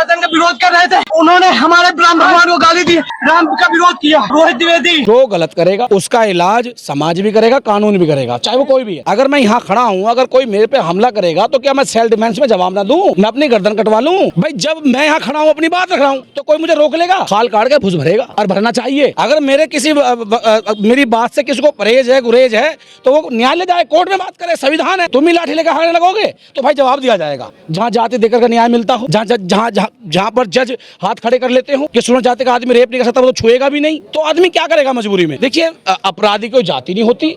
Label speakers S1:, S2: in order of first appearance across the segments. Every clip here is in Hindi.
S1: सनातन का विरोध कर रहे थे, उन्होंने हमारे राम भगवान को गाली दी, राम का विरोध किया। रोहित द्विवेदी
S2: जो गलत करेगा उसका इलाज समाज भी करेगा, कानून भी करेगा, चाहे वो कोई भी है। अगर मैं यहाँ खड़ा हूँ, अगर कोई मेरे पे हमला करेगा तो क्या मैं सेल्फ डिफेंस में जवाब ना दूं? मैं अपनी गर्दन कटवा लूं? भाई जब मैं यहाँ खड़ा हूँ, अपनी बात रख रहा हूँ, तो कोई मुझे रोक लेगा? खाल काट के भुज भरेगा, और भरना चाहिए। अगर मेरी बात से किसी को परहेज है, गुरेज है, तो वो न्यायालय जाए, कोर्ट में बात करे, संविधान है। तुम ही लाठी लेकर हारने लगोगे तो भाई जवाब दिया जाएगा। जहाँ जाति देकर का न्याय मिलता हो, जहाँ पर जज हाथ खड़े कर लेते हो कि सुनो जाति का आदमी रेप नहीं कर सकता, वो तो छुएगा भी नहीं, तो आदमी क्या करेगा मजबूरी में? देखिए, अपराधी कोई जाति नहीं होती।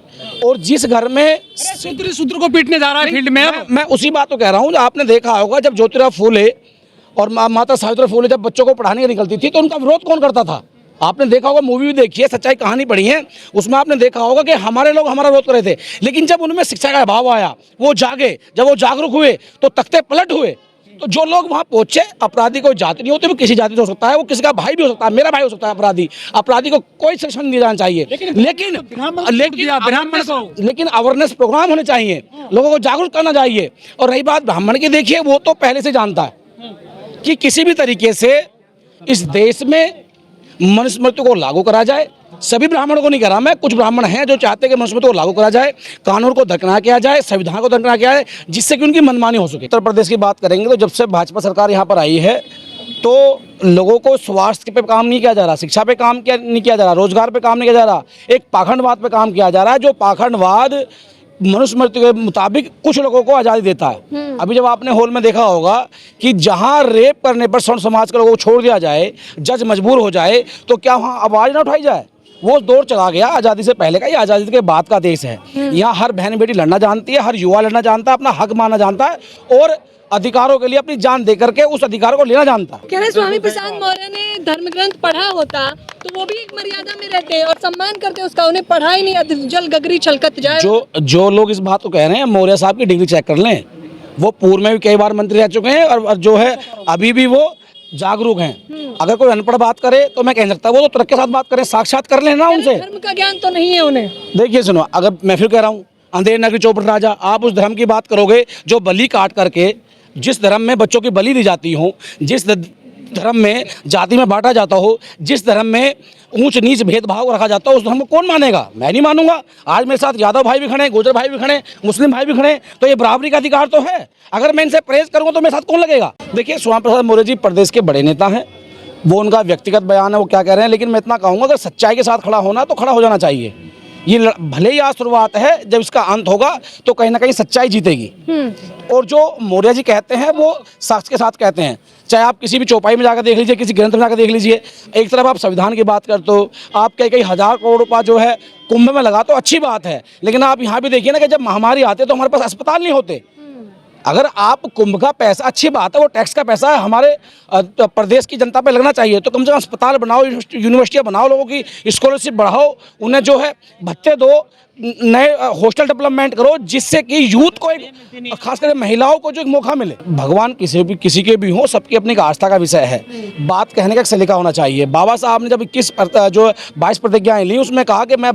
S2: और जिस घर में
S3: सूत्र को पीटने जा रहा है फील्ड में,
S2: मैं उसी बात को कह रहा हूँ। आपने देखा होगा जब ज्योतिराव फूले और माता सावित्री फूले जब बच्चों को पढ़ाने निकलती थी, तो उनका विरोध कौन करता था? आपने देखा होगा, मूवी भी देखी है, सच्चाई कहानी पढ़ी है, उसमें आपने देखा होगा कि हमारे लोग हमारा विरोध कर रहे थे। लेकिन जब उनमें शिक्षा का अभाव आया, वो जागे, जब वो जागरूक हुए, तो तख्ते पलट हुए। तो जो लोग वहां पहुंचे, अपराधी कोई जाति नहीं होती, वो किसी जाति से हो सकता है, वो किसी का भाई भी हो सकता है, मेरा भाई हो सकता है। अपराधी को कोई सेक्शन नहीं जाना चाहिए, लेकिन अवेयरनेस प्रोग्राम होने चाहिए, लोगों को जागरूक करना चाहिए। और रही बात ब्राह्मण की, देखिए वो तो पहले से जानता है कि किसी भी तरीके से इस देश में मनुस्मृति को लागू करा जाए। सभी ब्राह्मणों को नहीं कह रहा मैं, कुछ ब्राह्मण हैं जो चाहते हैं कि मनुस्मृति को लागू करा जाए, कानून को दरकिनार किया जाए, संविधान को दरकिनार किया जाए, जिससे कि उनकी मनमानी हो सके। उत्तर प्रदेश की बात करेंगे तो जब से भाजपा सरकार यहाँ पर आई है, तो लोगों को स्वास्थ्य पे काम नहीं किया जा रहा, शिक्षा पे काम नहीं किया जा रहा, रोजगार पे काम नहीं किया जा रहा, एक पाखंडवाद पे काम किया जा रहा है, जो पाखंडवाद मनुस्मृति के मुताबिक कुछ लोगों को आज़ादी देता है। अभी जब आपने हॉल में देखा होगा कि जहां रेप करने पर सवर्ण समाज के लोगों को छोड़ दिया जाए, जज मजबूर हो जाए, तो क्या वहां आवाज़ ना उठाई जाए? वो दौर चला गया आज़ादी से पहले का, ये आज़ादी के बाद का देश है। यहाँ हर बहन बेटी लड़ना जानती है, हर युवा लड़ना जानता है, अपना हक मानना जानता है, और अधिकारों के लिए अपनी जान देकर के उस अधिकार को लेना जानता है।
S4: कह रहे स्वामी प्रसाद मौर्य ने धर्म ग्रंथ पढ़ा होता तो वो भी एक मर्यादा में रहते और सम्मान करते उसका, उन्हें पढ़ा ही नहीं, जल गगरी छलकत जाए।
S2: जो लोग इस बात को कह रहे हैं, मौर्य साहब की डिग्री चेक कर लें, वो पूर्व में भी कई बार मंत्री रह चुके हैं, और जो है अभी भी वो जागरूक हैं। अगर कोई अनपढ़ बात करे तो मैं कह सकता हूँ वो तो तर्क के साथ बात करें, साक्षात कर लेना उनसे।
S4: धर्म का ज्ञान तो नहीं है उन्हें।
S2: देखिए सुनो, अगर मैं फिर कह रहा हूँ, अंधेर नगरी चौपट राजा, आप उस धर्म की बात करोगे जो बलि काट करके, जिस धर्म में बच्चों की बलि दी जाती हो, जिस धर्म में जाति में बांटा जाता हो, जिस धर्म में ऊंच नीच भेदभाव रखा जाता हो, उस धर्म को कौन मानेगा? मैं नहीं मानूंगा। आज मेरे साथ यादव भाई भी खड़े, गुर्जर भाई भी खड़े, मुस्लिम भाई भी खड़े, तो ये बराबरी का अधिकार तो है। अगर मैं इनसे परहेज करूंगा तो मेरे साथ कौन लगेगा? देखिए, स्वामी प्रसाद मौर्य जी प्रदेश के बड़े नेता हैं, वो उनका व्यक्तिगत बयान है, वो क्या कह रहे हैं, लेकिन मैं इतना कहूँगा, अगर सच्चाई के साथ खड़ा होना तो खड़ा हो जाना चाहिए। ये भले ही आज शुरुआत है, जब इसका अंत होगा तो कहीं ना कहीं सच्चाई जीतेगी। और जो मौर्य जी कहते हैं वो साक्ष्य के साथ कहते हैं, चाहे आप किसी भी चौपाई में जाकर देख लीजिए, किसी ग्रंथ में जाकर देख लीजिए। एक तरफ आप संविधान की बात करते हो, आप कई हजार करोड़ रुपया जो है कुंभ में लगा, तो अच्छी बात है, लेकिन आप यहाँ भी देखिए ना कि जब महामारी आती है तो हमारे पास अस्पताल नहीं होते। अगर आप कुंभ का पैसा, अच्छी बात है, वो टैक्स का पैसा है, हमारे प्रदेश की जनता पे लगना चाहिए, तो कम से कम अस्पताल बनाओ, यूनिवर्सिटियाँ बनाओ, लोगों की स्कॉलरशिप बढ़ाओ, उन्हें जो है भत्ते दो, नए हॉस्टल डेवलपमेंट करो, जिससे कि यूथ को, एक खास करके महिलाओं को जो एक मौका मिले। भगवान किसी के भी हो, सबकी अपनी आस्था का विषय है। बात कहने का एक सलीका होना चाहिए। बाबा साहब ने जब 22 प्रतिज्ञाएं ली, उसमें कहा कि मैं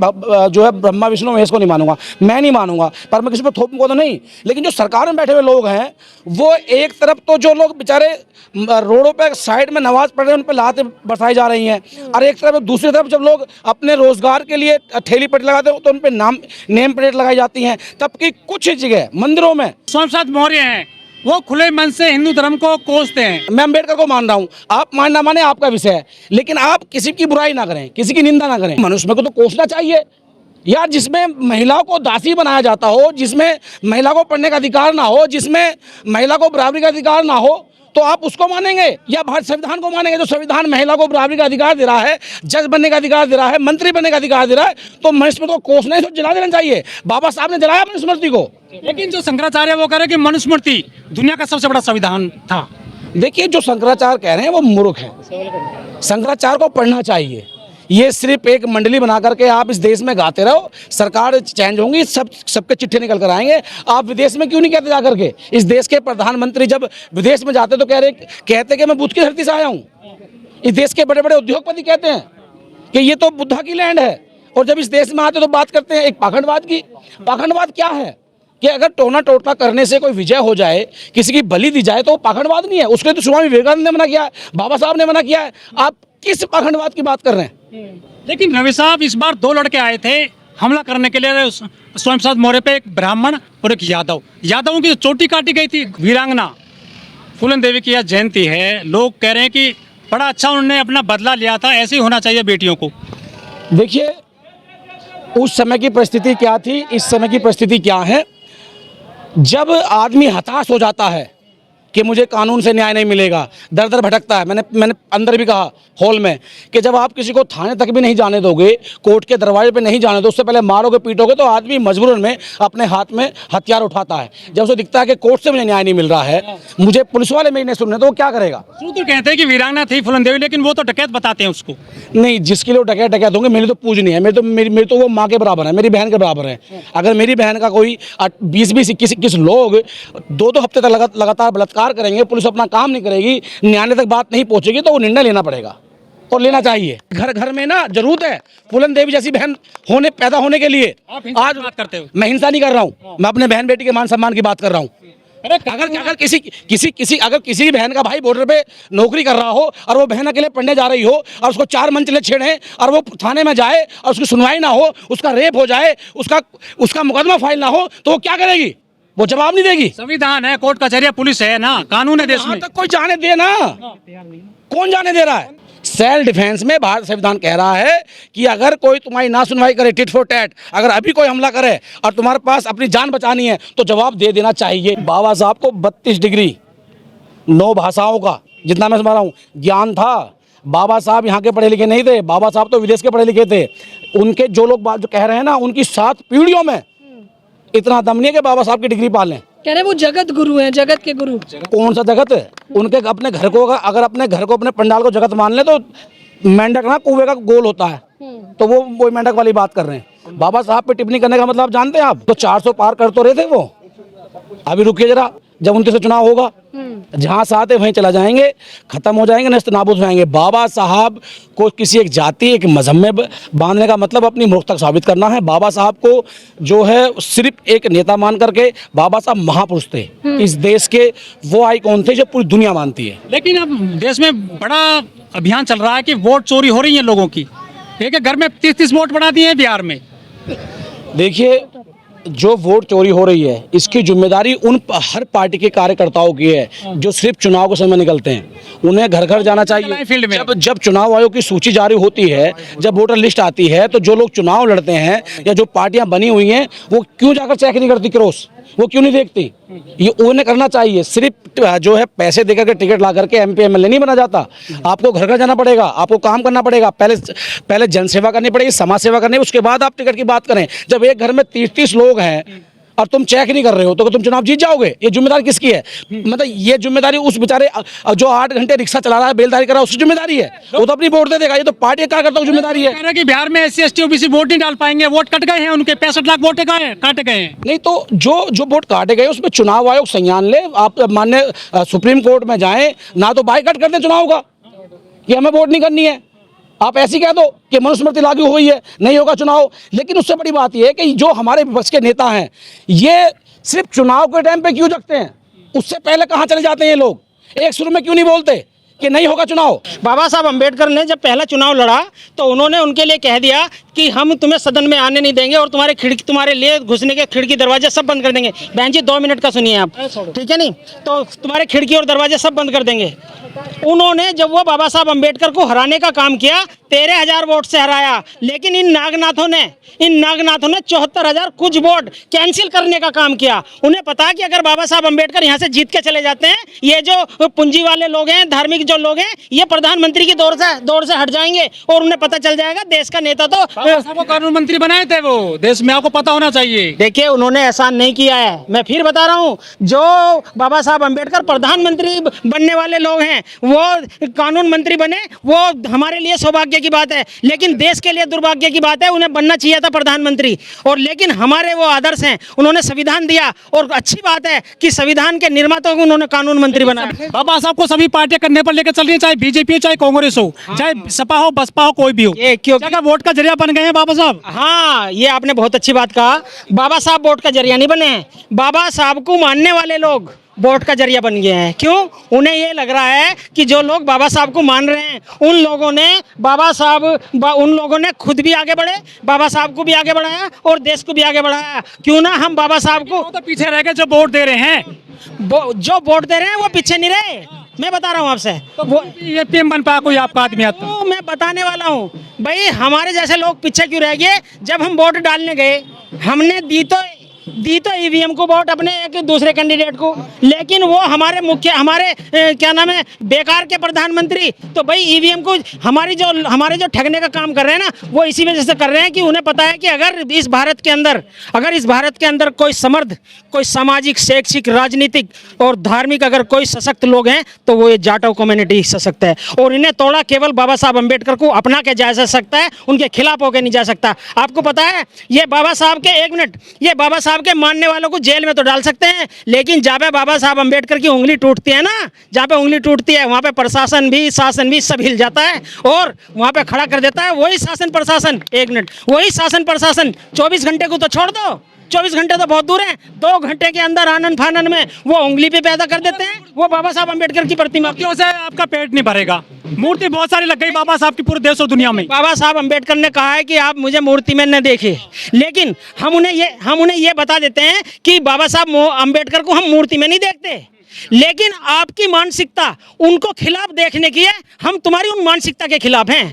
S2: जो है ब्रह्मा विष्णु महेश को नहीं मानूंगा, मैं नहीं मानूंगा, पर मैं किसी पर थोपूंगा तो नहीं। लेकिन जो सरकार में बैठे हुए लोग हैं, वो एक तरफ तो जो लोग बेचारे रोडों पे साइड में नमाज पढ़ रहे हैं, उन पर लातें बरसाई जा रही हैं, और एक तरफ दूसरी तरफ जब लोग अपने रोजगार के लिए ठेली पट लगाते हैं तो उन पर नेम प्लेट लगाई जाती हैं। तब की कुछ जगह मंदिरों में
S3: स्वामी प्रसाद मौर्य हैं, वो खुले मन से हिंदू धर्म को कोसते हैं।
S2: मैं अम्बेडकर को मान रहा हूँ, आप मान ना माने आपका विषय है, लेकिन आप किसी की बुराई ना करें, किसी की निंदा ना करें। मनुष्य को तो कोसना चाहिए यार, जिसमें महिलाओं को दासी बनाया जाता हो, जिसमें महिला को पढ़ने का अधिकार ना हो, जिसमें महिला को बराबरी का अधिकार ना हो, तो आप उसको मानेंगे या भारत संविधान को मानेंगे? जो संविधान महिला को बराबरी का अधिकार दे रहा है, जज बनने का अधिकार दे रहा है, मंत्री बनने का अधिकार दे रहा है, तो मनुस्मृति को कोसना ही तो जला देना चाहिए। बाबा साहब ने जलाया मनुस्मृति को।
S3: लेकिन जो शंकराचार्य वो कह रहे हैं कि मनुस्मृति दुनिया का सबसे बड़ा संविधान था।
S2: देखिए, जो शंकराचार्य कह रहे हैं वो मूर्ख हैं। शंकराचार्य को पढ़ना चाहिए। ये सिर्फ एक मंडली बना करके आप इस देश में गाते रहो, सरकार चेंज होंगी, सबके चिट्ठे निकल कर आएंगे। आप विदेश में क्यों नहीं कहते जाकर के? इस देश के प्रधानमंत्री जब विदेश में जाते तो कहते कि मैं बुद्ध की धरती से आया हूँ। इस देश के बड़े बड़े उद्योगपति कहते हैं कि ये तो बुद्धा की लैंड है, और जब इस देश में आते तो बात करते हैं एक पाखंडवाद की। पाखंडवाद क्या है? कि अगर टोना टोटका करने से कोई विजय हो जाए, किसी की बलि दी जाए, तो वो पाखंडवाद नहीं है। उसके लिए तो स्वामी विवेकानंद ने मना किया है, बाबा साहब ने मना किया है। आप किस पाखंडवाद की बात कर रहे हैं?
S3: लेकिन रवि साहब, इस बार 2 लड़के आए थे हमला करने के लिए स्वयं प्रसाद मौर्य पे, एक ब्राह्मण और एक यादव। यादवों की चोटी काटी गई थी। वीरांगना फूलन देवी की यह जयंती है, लोग कह रहे हैं कि बड़ा अच्छा उन्होंने अपना बदला लिया था, ऐसे ही होना चाहिए बेटियों को।
S2: देखिए, उस समय की परिस्थिति क्या थी, इस समय की परिस्थिति क्या है। जब आदमी हताश हो जाता है कि मुझे कानून से न्याय नहीं मिलेगा, दर दर भटकता है। मैंने अंदर भी कहा हॉल में कि जब आप किसी को थाने तक भी नहीं जाने दोगे, कोर्ट के दरवाजे पे नहीं जाने दो, उससे पहले मारोगे पीटोगे, तो आदमी मजबूरन में अपने हाथ में हथियार उठाता है। जब उसे दिखता है कि कोर्ट से मुझे न्याय नहीं मिल रहा है, मुझे पुलिस वाले मेरी नहीं सुन रहे, तो वो क्या करेगा?
S3: सूत्र कहते हैं कि वीरांगना थी फूलन देवी, लेकिन वो तो डकैत बताते हैं उसको।
S2: नहीं, जिसके लिए डकैत डकैत होंगे, मेरी तो पूजनी है। मेरी तो वो माँ के बराबर है, मेरी बहन के बराबर है। अगर मेरी बहन का कोई 20-20, 21-21 लोग 2-2 हफ्ते तक लगातार बलात्कार करेंगे, पुलिस अपना काम नहीं करेगी, न्यायालय तक बात नहीं पहुंचेगी, तो वो निर्णय लेना पड़ेगा और लेना चाहिए। घर घर में ना जरूरत है फूलन देवी जैसी बहन पैदा होने के लिए।
S3: आज बात करते हो,
S2: मैं हिंसा नहीं कर रहा हूँ, मैं अपने बहन बेटी के मान सम्मान की बात कर रहा हूँ। अगर किसी बहन का भाई बॉर्डर पे नौकरी कर रहा हो और वो बहन अकेले पढ़ने जा रही हो और उसको 4 मंजिलें छेड़े और वो थाने में जाए और उसकी सुनवाई ना हो, उसका रेप हो जाए, उसका मुकदमा फाइल ना हो, तो वो क्या करेगी? वो जवाब नहीं देगी।
S3: संविधान है, कोर्ट कचहरी, पुलिस है ना, कानून है देश में।
S2: तक कोई जाने दे ना, कौन जाने दे रहा है? सेल्फ डिफेंस में भारत संविधान कह रहा है कि अगर कोई तुम्हारी ना सुनवाई करे, टिट फॉर टैट, अगर अभी कोई हमला करे और तुम्हारे पास अपनी जान बचानी है, तो जवाब दे देना चाहिए। बाबा साहब को 32 डिग्री 9 भाषाओं का, जितना मैं समझ रहा हूँ, ज्ञान था। बाबा साहब यहाँ के पढ़े लिखे नहीं थे, बाबा साहब तो विदेश के पढ़े लिखे थे। उनके जो लोग बात जो कह रहे हैं ना, उनकी 7 पीढ़ियों में इतना दम नहीं है कि बाबा साहब की डिग्री पाल लें।
S4: कह रहे वो जगत गुरु हैं, जगत के गुरु।
S2: कौन सा जगत है? उनके अपने घर को, अगर अपने घर को, अपने पंडाल को जगत मान ले, तो मेंढक ना कुएं का गोल होता है, तो वो मेंढक वाली बात कर रहे हैं। बाबा साहब पे टिप्पणी करने का मतलब आप जानते हैं? आप तो 400 पार कर तो रहे थे वो। अभी रुकिए जरा, जब 29 से चुनाव होगा, जहां से आते वहीं चला जाएंगे, खत्म हो जाएंगे, नस्त नाबूद हो जाएंगे। बाबा साहब को किसी एक जाति, एक मजहब में बांधने का मतलब अपनी मूर्खता साबित करना है। बाबा साहब को जो है सिर्फ एक नेता मान करके, बाबा साहब महापुरुष थे, इस देश के वो आइकॉन थे जो पूरी दुनिया मानती है।
S3: लेकिन अब देश में बड़ा अभियान चल रहा है कि वोट चोरी हो रही है लोगों की। एक घर में 30-30 वोट बना दिए हैं बिहार में।
S2: देखिए, जो वोट चोरी हो रही है, इसकी जिम्मेदारी उन हर पार्टी के कार्यकर्ताओं की है जो सिर्फ चुनाव के समय निकलते हैं। उन्हें घर घर जाना चाहिए।
S3: फील्ड में
S2: जब चुनाव आयोग की सूची जारी होती है, जब वोटर लिस्ट आती है, तो जो लोग चुनाव लड़ते हैं या जो पार्टियां बनी हुई हैं, वो क्यों जाकर चेक नहीं करती क्रॉस? वो क्यों नहीं देखती? ये उन्हें करना चाहिए। सिर्फ जो है पैसे देकर के टिकट ला करके MP MLA नहीं बना जाता। आपको घर घर जाना पड़ेगा, आपको काम करना पड़ेगा, पहले जनसेवा करनी पड़ेगी, समाज सेवा करनी, उसके बाद आप टिकट की बात करें। जब एक घर में 30-30 लोग हैं और तुम चेक नहीं कर रहे हो, तो तुम चुनाव जीत जाओगे? ये जिम्मेदारी किसकी है? मतलब ये जिम्मेदारी उस बेचारे जो 8 घंटे रिक्शा चला रहा है, बेलदारी कर रहा है, उसकी जिम्मेदारी है। वो तो अपनी वोट दे देगा, ये तो पार्टी का कार्यकर्ता की जिम्मेदारी है।
S3: कह रहे हैं कि बिहार में SC ST OBC वोट नहीं डाल पाएंगे, वोट कट गए हैं उनके, 65 लाख वोट काटे गए हैं।
S2: नहीं, तो जो वोट काटे गए उसमें चुनाव आयोग संज्ञान ले। आप माननीय सुप्रीम कोर्ट में जाएं, ना तो बाइकाट कर दें चुनाव का कि हमें वोट नहीं करनी है। आप ऐसी कह दो कि मनुस्मृति लागू हुई है, नहीं होगा चुनाव। लेकिन उससे बड़ी बात यह है कि जो हमारे विपक्ष के नेता हैं, ये सिर्फ चुनाव के टाइम पे क्यों जगते हैं? उससे पहले कहाँ चले जाते हैं ये लोग? एक शुरू में क्यों नहीं बोलते कि नहीं होगा चुनाव?
S5: बाबा साहब अम्बेडकर ने जब पहला चुनाव लड़ा, तो उन्होंने उनके लिए कह दिया कि हम तुम्हें सदन में आने नहीं देंगे और तुम्हारे लिए घुसने के खिड़की दरवाजे सब बंद कर देंगे। बहन जी 2 मिनट का सुनिए आप, ठीक है? नहीं तो तुम्हारे खिड़की और दरवाजे सब बंद कर देंगे। उन्होंने जब वो बाबा साहब अम्बेडकर को हराने का काम किया, 13,000 वोट से हराया। लेकिन इन नागनाथों ने 74,000 कुछ वोट कैंसिल करने का काम किया। उन्हें पता कि अगर बाबा साहब अम्बेडकर यहाँ से जीत के चले जाते हैं, ये जो पूंजी वाले लोग हैं, धार्मिक जो लोग हैं, ये प्रधानमंत्री की दौड़ से हट जाएंगे और उन्हें पता चल जाएगा देश का नेता तो
S3: वो कानून मंत्री बनाए थे वो देश में, आपको पता होना चाहिए।
S5: देखिए, उन्होंने ऐसा नहीं किया है। मैं फिर बता रहा हूँ, जो बाबा साहब अम्बेडकर प्रधानमंत्री बनने वाले लोग हैं, वो कानून मंत्री बने, वो हमारे लिए सौभाग्य की बात है, लेकिन देश के लिए दुर्भाग्य की बात है। उन्हें बनना चाहिए था प्रधानमंत्री, और लेकिन हमारे वो आदर्श हैं, उन्होंने संविधान दिया, और अच्छी बात है कि संविधान के निर्माता को उन्होंने कानून मंत्री बनाया।
S3: बाबा साहब को सभी पार्टियां करने पर लेकर चल रही है, चाहे बीजेपी हो, चाहे कांग्रेस हो, चाहे सपा हो, बसपा हो, कोई भी हो।
S5: ये क्यों?
S3: क्या वोट का जरिया बन गए हैं बाबा साहब?
S5: हाँ, ये आपने बहुत अच्छी बात कहा। बाबा साहब वोट का जरिया नहीं बने हैं, बाबा साहब को मानने वाले लोग वोट का जरिया बन गए हैं। क्यों? उन्हें ये लग रहा है कि जो लोग बाबा साहब को मान रहे हैं, उन लोगों ने खुद भी आगे बढ़े, बाबा साहब को भी आगे बढ़ाया और देश को भी आगे बढ़ाया। क्यों ना हम बाबा साहब को,
S3: तो पीछे रह गए जो वोट दे रहे हैं।
S5: जो वोट दे रहे हैं वो पीछे नहीं रहे। मैं बता रहा हूँ आपसे, वो
S3: ये पीएम बन पाया कोई आपका आदमी आता?
S5: तो मैं बताने वाला हूँ भाई, हमारे जैसे लोग पीछे क्यों रह गए? जब हम वोट डालने गए, हमने दी तो ईवीएम को वोट अपने एक दूसरे कैंडिडेट को, लेकिन वो हमारे क्या नाम है, बेकार के प्रधानमंत्री। तो भाई ईवीएम को हमारे जो ठगने का काम कर रहे हैं ना, वो इसी वजह से कर रहे हैं कि उन्हें पता है कि अगर इस भारत के अंदर कोई समर्थ, कोई सामाजिक, शैक्षिक, राजनीतिक और धार्मिक अगर कोई सशक्त लोग हैं तो वो ये जाटो कम्युनिटी सशक्त है, और इन्हें तोड़ा केवल बाबा साहब अम्बेडकर को अपना के जा सकता है, उनके खिलाफ होकर नहीं जा सकता। आपको पता है ये बाबा साहब के, एक मिनट, ये बाबा साहब के मानने वालों को जेल में तो डाल सकते हैं, लेकिन जहाँ पे बाबा साहब अम्बेडकर की उंगली टूटती है ना, जहाँ पे उंगली टूटती है वहाँ पे प्रशासन भी, शासन भी सब हिल जाता है और वहाँ पे खड़ा कर देता है वही शासन प्रशासन। एक मिनट, वही शासन प्रशासन 24 घंटे को तो छोड़ दो, 24 घंटे तो बहुत दूर है, 2 घंटे के अंदर आनन फानन में वो उंगली पे पैदा कर देते हैं, वो बाबा साहब अम्बेडकर की प्रतिमा।
S3: क्यों से आपका पेट नहीं भरेगा? मूर्ति बहुत सारी लग गई बाबा साहब की पूरे देश और दुनिया में।
S5: बाबा साहब अम्बेडकर ने कहा है कि आप मुझे मूर्ति में न देखें, लेकिन हम उन्हें ये बता देते हैं कि बाबा साहब अम्बेडकर को हम मूर्ति में नहीं देखते, लेकिन आपकी मानसिकता उनको खिलाफ देखने की है, हम तुम्हारी उन मानसिकता के खिलाफ हैं।